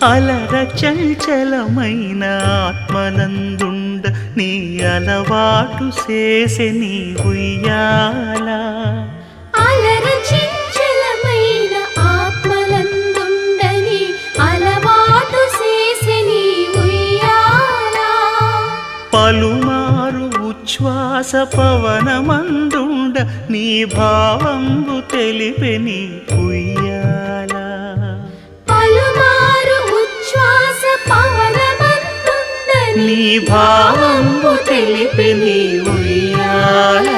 అలర చంచలమైన ఆత్మనందుండ నీ అలవాటు చేసే నీ ఉయ్యాల అలర చంచలమైన ఆత్మనందుండ నీ అలవాటు చేసే నీ ఉయ్యాల పలుమారు ఉచ్ఛ్వాస పవనమందుండ నీ భావంబు తెలిపే నీ ఉయ్యాల పలుమారు ఉచ్ఛ్వాస పవనమందుండ నీ భావంబు తెలిపే నీ ఉయ్యాల